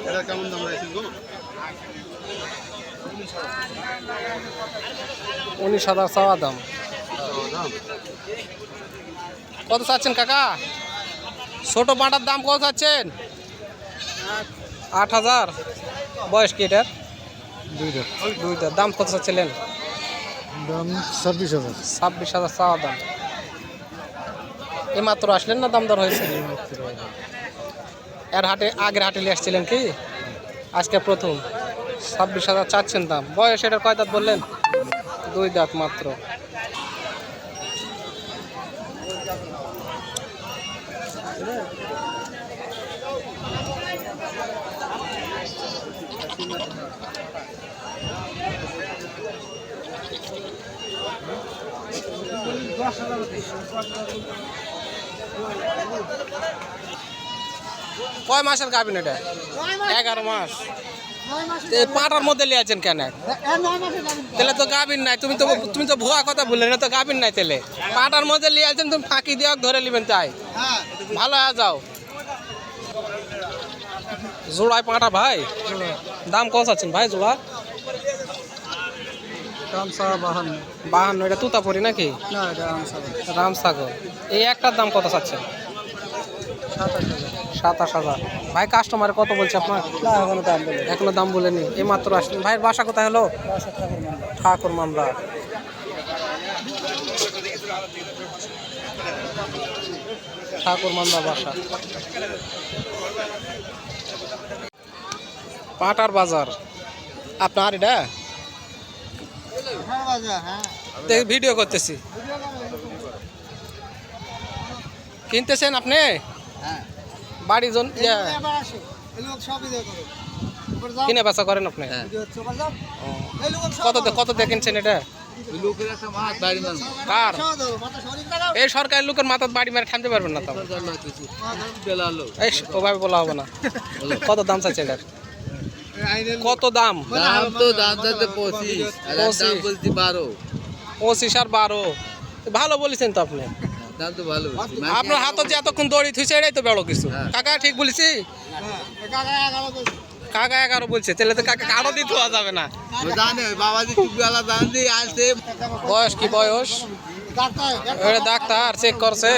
এটা কেমন দাম রাখছেন গো? 19,000 চাওয়া দাম। কত চাচ্ছেন কাকা? ছোট পাঁটার দাম কত চাচ্ছেন? 8,000। বয়স কি এটার? দুইটা। দাম কত চাচ্ছিলেন? দাম 26,000। 26,000 চাওয়া দাম। এইমাত্র আসলেন না দাম দর হয়েছে? এর হাটে আগের হাটে নিয়ে আসছিলেন কি? আজকে প্রথম। 26,000 চাচ্ছেন দাম। বয়স এটার কয় দাঁত বললেন? 2 দাঁত মাত্র। কয় মাসের গাভিন এটা? 11 মাস। এই পাটার মধ্যে লিয়েছেন কেন? তাহলে তো গাভিন নাই। তুমি তো ভুয়া কথা বললে না, তো গাভিন নাই। তাহলে পাটার মধ্যে লিয়েছেন, তুমি ফাঁকি দিয়ে ধরে নেবেন। তাই ভালো হয়ে যাও। জোড়ায় পাটা ভাই, দাম কত আছেন ভাই জোড়া? দাম 52। এটা তুতাপুরি নাকি? না, এটা রামসাগর। এই একটার দাম কত চাচ্ছেন? 27,000। ভাই কাস্টমারে কত বলছে আপনার? এখনো দাম বলেনি। এই মাত্র আসলেন। ভাইয়ের বাসা কোথায় হলো? ঠাকুর মামলা। ঠাকুর মামলা বাসা। পাটার বাজার আপনার এটা? ভিডিও করতেছি। কিনতেছেন আপনি? বাড়ি জন কিনে বেচা করেন আপনি? কত দিয়ে কিনছেন এটা? কার? এই সরকারি লোকের মাথার বাড়ি মেরে থামতে পারবেন না। তো ওভাবে বলা হবে না। কত দাম চাইছে এটার? কত দাম? 25 আর 12। ভালো বলেছেন তো আপনি। আপনার হাতে যে এতক্ষণ দড়ি থুইছে এটাই তো বড় কিছু। কাকা ঠিক বলেছি? কাকা 11 বলছে। তাহলে তো কাকা আরো দিতে যাবে না। বয়স কি? বয়স ডাক্তার চেক করছে।